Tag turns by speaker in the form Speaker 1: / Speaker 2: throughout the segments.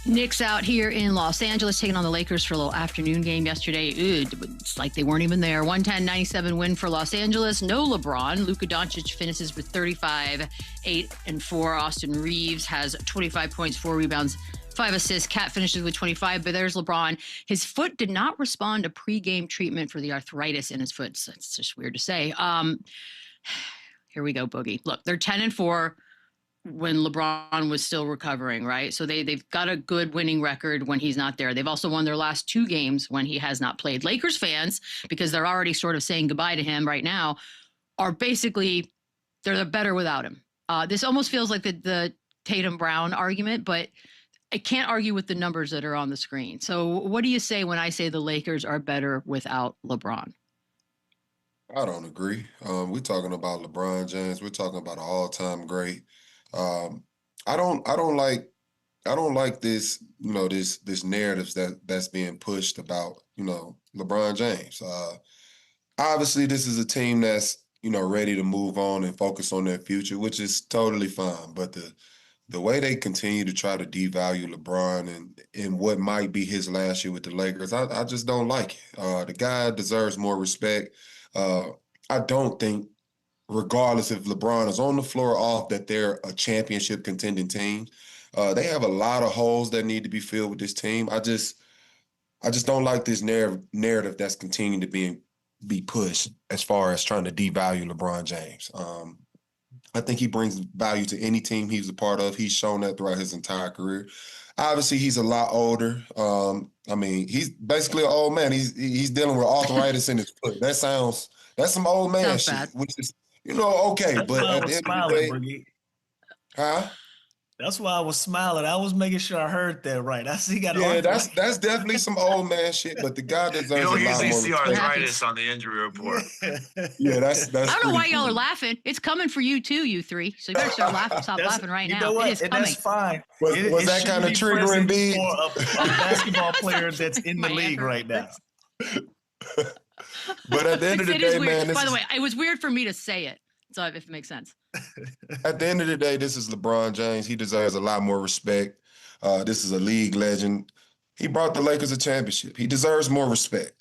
Speaker 1: Knicks out here in Los Angeles taking on the Lakers for a little afternoon game yesterday. It's like they weren't even there. 110-97 win for Los Angeles. No LeBron. Luka-Doncic finishes with 35, 8 and 4. Austin Reeves has 25 points, 4 rebounds, 5 assists. Cat finishes with 25, but there's LeBron. His foot did not respond to pregame treatment for the arthritis in his foot. So it's just weird to say. Here we go, Boogie. Look, they're 10 and 4. When LeBron was still recovering, right? So they've got a good winning record when he's not there. They've also won their last 2 games when he has not played. Lakers fans, because they're already sort of saying goodbye to him right now, are basically, they're better without him. This almost feels like the Tatum Brown argument, but I can't argue with the numbers that are on the screen. So what do you say when I say the Lakers are better without LeBron?
Speaker 2: I don't agree. We're talking about LeBron James. We're talking about an all-time great. I don't like this, this narrative that's being pushed about, LeBron James. Obviously this is a team that's, ready to move on and focus on their future, which is totally fine. But the way they continue to try to devalue LeBron and what might be his last year with the Lakers, I just don't like it. The guy deserves more respect. I don't think, regardless if LeBron is on the floor or off, that they're a championship contending team. They have a lot of holes that need to be filled with this team. I just don't like this narrative that's continuing to be pushed as far as trying to devalue LeBron James. I think he brings value to any team he's a part of. He's shown that throughout his entire career. Obviously, he's a lot older. He's basically an old man. He's dealing with arthritis in his foot. That's some old man shit,
Speaker 1: bad.
Speaker 2: which is, okay,
Speaker 3: That's
Speaker 2: but
Speaker 3: why
Speaker 2: at the end of the day,
Speaker 3: Boogie.
Speaker 2: huh?
Speaker 3: That's why I was smiling. I was making sure I heard that right. I see.
Speaker 2: That's definitely some old man shit. But the guy deserves
Speaker 4: You
Speaker 2: a
Speaker 4: don't
Speaker 2: lot
Speaker 4: usually
Speaker 2: more
Speaker 4: see
Speaker 2: respect.
Speaker 4: arthritis on the injury report.
Speaker 2: Yeah, that's.
Speaker 1: I don't know why y'all
Speaker 2: cool.
Speaker 1: are laughing. It's coming for you too, you three. So you better start laughing. Stop laughing right now.
Speaker 3: You know what?
Speaker 1: It is
Speaker 3: And
Speaker 1: coming.
Speaker 3: that's fine.
Speaker 2: Was that kind of triggering, B?
Speaker 3: For a basketball player that's in the league right now.
Speaker 2: But at the end of the day, man.
Speaker 1: By the way, it was weird for me to say it. So if it makes sense.
Speaker 2: At the end of the day, this is LeBron James. He deserves a lot more respect. This is a league legend. He brought the Lakers a championship. He deserves more respect.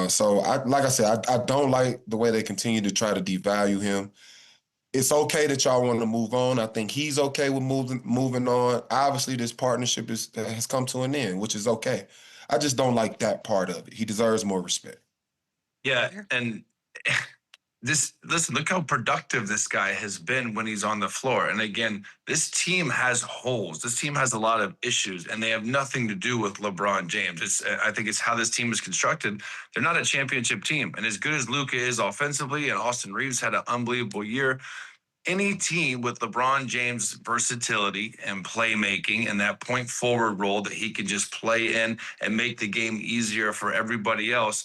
Speaker 2: So, like I said, I don't like the way they continue to try to devalue him. It's okay that y'all want to move on. I think he's okay with moving on. Obviously, this partnership has come to an end, which is okay. I just don't like that part of it. He deserves more respect.
Speaker 4: Yeah, and listen, look how productive this guy has been when he's on the floor. And again, this team has holes. This team has a lot of issues, and they have nothing to do with LeBron James. I think it's how this team is constructed. They're not a championship team. And as good as Luka is offensively, and Austin Reeves had an unbelievable year, any team with LeBron James' versatility and playmaking and that point forward role that he can just play in and make the game easier for everybody else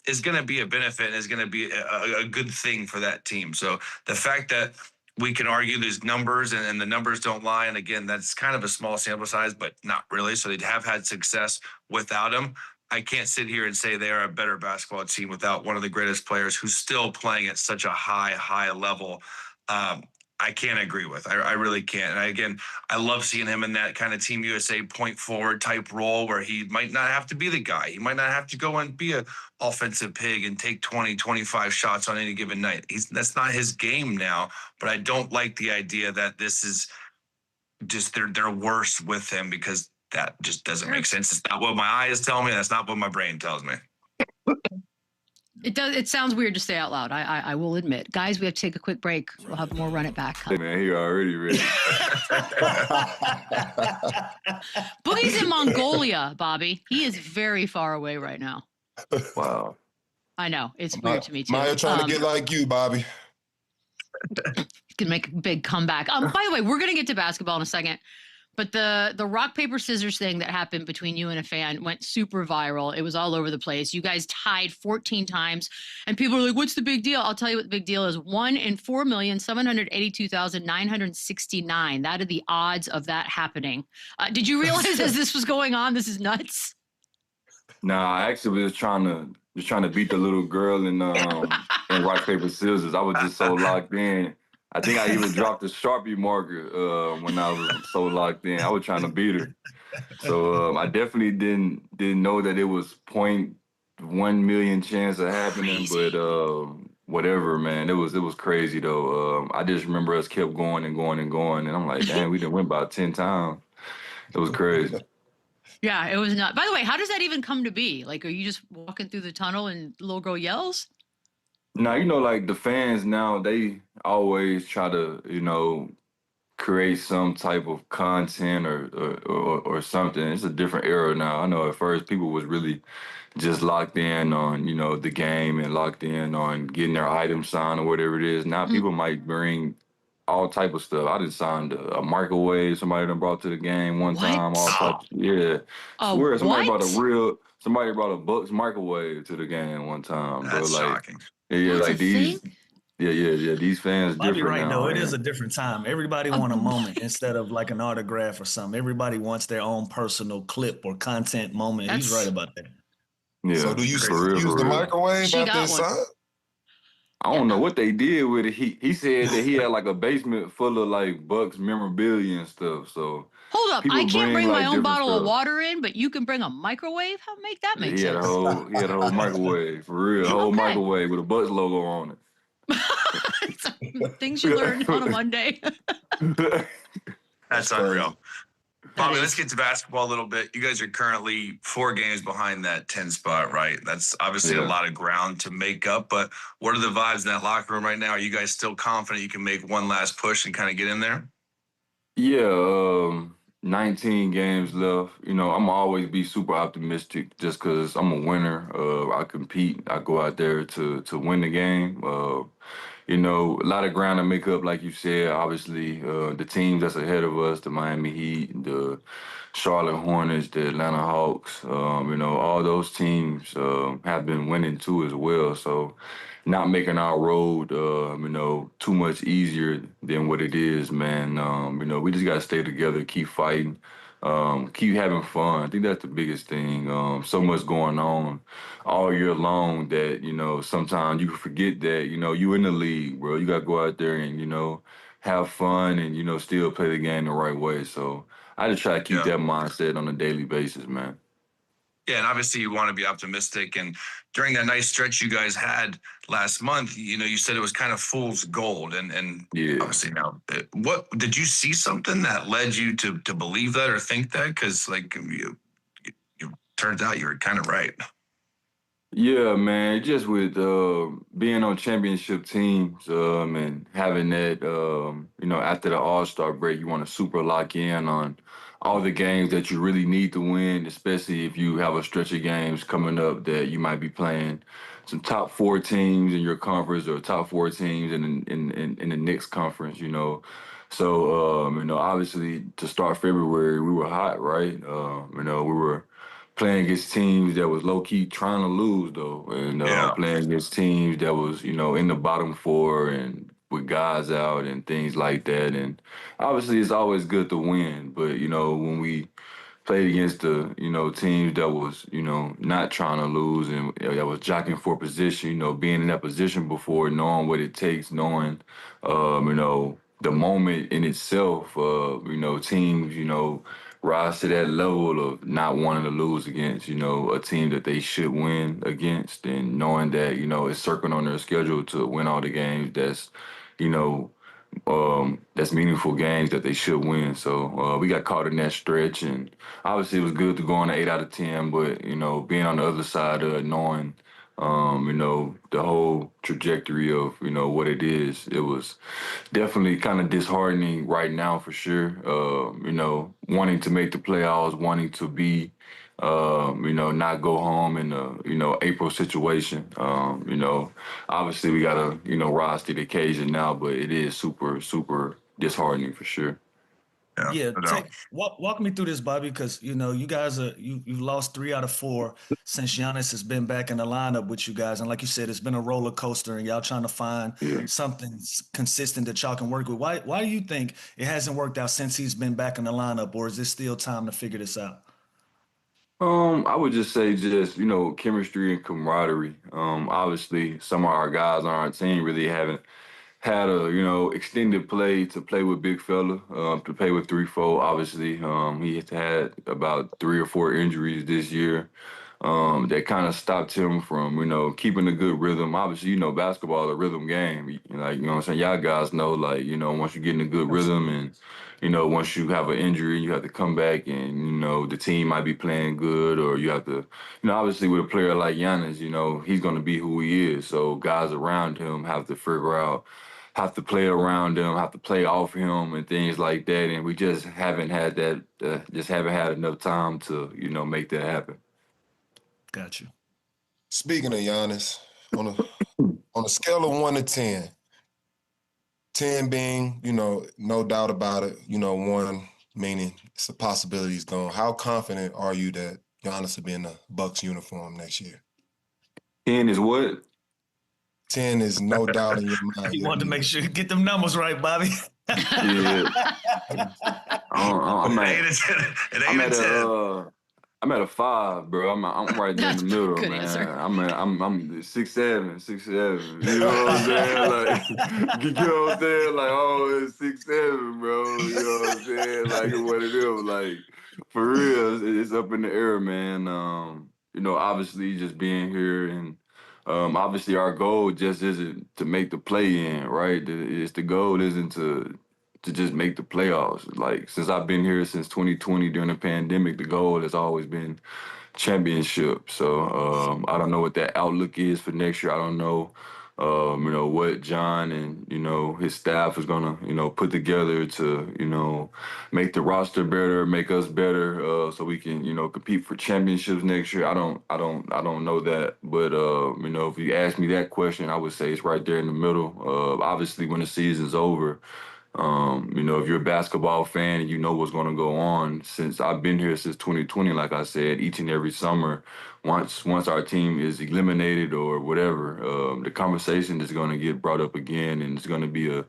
Speaker 4: is going to be a benefit and is going to be a good thing for that team. So the fact that we can argue these numbers and the numbers don't lie, and again, that's kind of a small sample size, but not really. So they have had success without him. I can't sit here and say they are a better basketball team without one of the greatest players who's still playing at such a high level. I can't agree with. I really can't. And again, I love seeing him in that kind of Team USA point forward type role where he might not have to be the guy. He might not have to go and be an offensive pig and take 20, 25 shots on any given night. That's not his game now. But I don't like the idea that this is just they're worse with him, because that just doesn't make sense. It's not what my eyes tell me. That's not what my brain tells me.
Speaker 1: It does. It sounds weird to say out loud. I will admit. Guys, we have to take a quick break. We'll have more Run It Back.
Speaker 5: Hey, man, he already ready.
Speaker 1: Boogie's in Mongolia, Bobby. He is very far away right now.
Speaker 5: Wow.
Speaker 1: I know. It's weird to me, too.
Speaker 2: Maya trying to get like you, Bobby.
Speaker 1: Can make a big comeback. By the way, we're going to get to basketball in a second. But the rock, paper, scissors thing that happened between you and a fan went super viral. It was all over the place. You guys tied 14 times. And people are like, what's the big deal? I'll tell you what the big deal is. 1 in 4,782,969. That are the odds of that happening. Did you realize as this was going on, this is nuts?
Speaker 5: Nah, I actually was trying to beat the little girl in rock, paper, scissors. I was just so locked in. I think I even dropped a Sharpie marker when I was so locked in. I was trying to beat her. So I definitely didn't know that it was 0.1 million chance of happening,
Speaker 1: Crazy.
Speaker 5: but whatever, man. It was crazy though. I just remember us kept going and going and going, and I'm like, damn, we done went about 10 times. It was crazy.
Speaker 1: Yeah, it was not. By the way, how does that even come to be? Like, are you just walking through the tunnel and the little girl yells?
Speaker 5: Now, like the fans now, they always try to, create some type of content or something. It's a different era now. I know at first people was really just locked in on, the game and locked in on getting their item signed or whatever it is. Now
Speaker 1: Mhm.
Speaker 5: people might bring all type of stuff. I just signed a microwave somebody done brought to the game one time, all
Speaker 1: What?
Speaker 5: types. Yeah. Swear,
Speaker 1: What?
Speaker 5: somebody brought a Bucks microwave to the game one time, bro.
Speaker 4: That's
Speaker 5: Like,
Speaker 4: shocking.
Speaker 5: yeah,
Speaker 1: That's a
Speaker 5: like
Speaker 1: thing?
Speaker 5: these fans
Speaker 3: Bobby
Speaker 5: different
Speaker 3: right
Speaker 5: now,
Speaker 3: though. It is
Speaker 5: man.
Speaker 3: a different time. Everybody want a moment
Speaker 1: What?
Speaker 3: instead of like an autograph or something. Everybody wants their own personal clip or content moment. He's right
Speaker 1: That's
Speaker 3: about that.
Speaker 2: So
Speaker 5: Yeah,
Speaker 2: do you
Speaker 5: for
Speaker 2: still
Speaker 5: real,
Speaker 2: use
Speaker 5: for
Speaker 2: the
Speaker 5: real.
Speaker 2: microwave
Speaker 1: she
Speaker 2: after
Speaker 1: got
Speaker 2: it's
Speaker 1: one.
Speaker 2: signed?
Speaker 5: I
Speaker 1: Yeah.
Speaker 5: don't know what they did with it. He said that he had like a basement full of like Bucks memorabilia and stuff. So
Speaker 1: Hold up. I
Speaker 5: people
Speaker 1: can't
Speaker 5: bring
Speaker 1: bring my
Speaker 5: like
Speaker 1: own
Speaker 5: different
Speaker 1: bottle of
Speaker 5: stuff.
Speaker 1: water in, but you can bring a microwave? How make that make sense?
Speaker 5: He had a whole microwave for real, a whole
Speaker 1: Okay.
Speaker 5: microwave with a Bucks logo on
Speaker 1: Things you learn on a
Speaker 5: it.
Speaker 1: Monday.
Speaker 2: That's
Speaker 4: That's
Speaker 2: crazy.
Speaker 4: unreal.
Speaker 1: That
Speaker 4: Bobby, let's
Speaker 1: is.
Speaker 4: get to basketball a little bit. You guys are currently 4 games behind that 10 spot, right? That's obviously a
Speaker 5: Yeah.
Speaker 4: lot of ground to make up, but what are the vibes in that locker room right now? Are you guys still confident you can make one last push and kind of get in there?
Speaker 5: Yeah, 19 games left. I'm always be super optimistic just because I'm a winner. I compete. I go out there to win the game. A lot of ground to make up, like you said. Obviously, the teams that's ahead of us, the Miami Heat, the Charlotte Hornets, the Atlanta Hawks, all those teams have been winning too as well. So not making our road, too much easier than what it is, man. We just got to stay together, keep fighting, keep having fun. I think that's the biggest thing. So much going on all year long that, sometimes you can forget that, you in the league, bro. You got to go out there and, have fun and, still play the game the right way. So I just try to keep
Speaker 4: Yeah.
Speaker 5: that mindset on a daily basis, man.
Speaker 4: Yeah, and obviously you want to be optimistic. And during that nice stretch you guys had last month, you said it was kind of fool's gold. And
Speaker 5: Yeah.
Speaker 4: obviously now, what did you see something that led you to believe that or think that? Because like you turned out you were kind of right.
Speaker 5: Yeah, man. Just with being on championship teams and having that, after the All-Star break, you want to super lock in on all the games that you really need to win, especially if you have a stretch of games coming up that you might be playing some top four teams in your conference or top four teams in the next conference. So, obviously to start February, we were hot, right? We were playing against teams that was low key trying to lose though, and
Speaker 4: Yeah.
Speaker 5: playing against teams that was in the bottom four and with guys out and things like that. And obviously, it's always good to win, but when we played against the teams that was not trying to lose and that was jockeying for position, being in that position before, knowing what it takes, knowing the moment in itself, teams rise to that level of not wanting to lose against a team that they should win against, and knowing that it's circling on their schedule to win all the games you know that's meaningful games that they should win. So we got caught in that stretch, and obviously it was good to go on an 8 out of 10. But being on the other side of it, knowing the whole trajectory of what it is, it was definitely kind of disheartening right now for sure. Wanting to make the playoffs, wanting to be not go home in a, April situation. Obviously we gotta, rise to the occasion now, but it is super, super disheartening for sure.
Speaker 4: Yeah.
Speaker 3: Yeah,
Speaker 4: No doubt.
Speaker 3: walk me through this, Bobby, because you guys you've lost 3 out of 4 since Giannis has been back in the lineup with you guys, and like you said, it's been a roller coaster, and y'all trying to find
Speaker 5: Yeah.
Speaker 3: something consistent that y'all can work with. Why do you think it hasn't worked out since he's been back in the lineup, or is this still time to figure this out?
Speaker 5: I would just say just, chemistry and camaraderie. Obviously some of our guys on our team really haven't had a extended play to play with big fella, to play with 3-4. Obviously, he had about 3 or 4 injuries this year. That kind of stopped him from, keeping a good rhythm. Obviously, basketball is a rhythm game. Like, what I'm saying? Y'all guys know, like, once you get in a good rhythm and, once you have an injury, you have to come back and, the team might be playing good, or you have to, obviously with a player like Giannis, he's going to be who he is. So guys around him have to figure out, have to play around him, have to play off him and things like that. And we just haven't had that, just haven't had enough time to, make that happen.
Speaker 3: Got you.
Speaker 2: Speaking of Giannis, on a scale of 1 to 10, 10 being, no doubt about it, 1 meaning it's a possibility he's gone. How confident are you that Giannis will be in the Bucks uniform next year?
Speaker 5: 10 is what?
Speaker 2: 10 is no doubt in your mind.
Speaker 3: You wanted to make sure you get them numbers right, Bobby.
Speaker 5: Yeah. I'm at, I'm at a 5, bro. I'm right there in the middle,
Speaker 1: Good
Speaker 5: man.
Speaker 1: answer.
Speaker 5: I'm 6'7", 6'7". You know what I'm saying? Like, you know what I'm saying? Like, oh, it's 6'7", bro. You know what I'm saying? Like, what it is. Like, for real, it's up in the air, man. Obviously just being here and obviously our goal just isn't to make the play in, right? The goal isn't to just make the playoffs. Like, since I've been here since 2020 during the pandemic, the goal has always been championship. So I don't know what that outlook is for next year. I don't know, what John and, his staff is gonna, put together to, make the roster better, make us better, so we can, compete for championships next year. I don't know that. But if you ask me that question, I would say it's right there in the middle. Obviously when the season's over, if you're a basketball fan and you know what's going to go on, since I've been here since 2020, like I said, each and every summer, once our team is eliminated or whatever, the conversation is going to get brought up again, and it's going to be a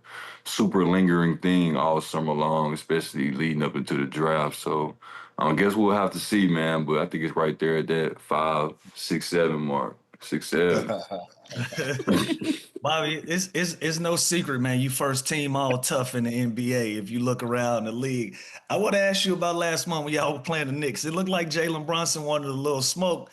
Speaker 5: super lingering thing all summer long, especially leading up into the draft. So I guess we'll have to see, man. But I think it's right there at that 5, 6, 7 mark. 6, 7.
Speaker 3: Bobby, it's no secret, man. You first team all tough in the NBA. If you look around the league, I want to ask you about last month when y'all were playing the Knicks. It looked like Jalen Brunson wanted a little smoke,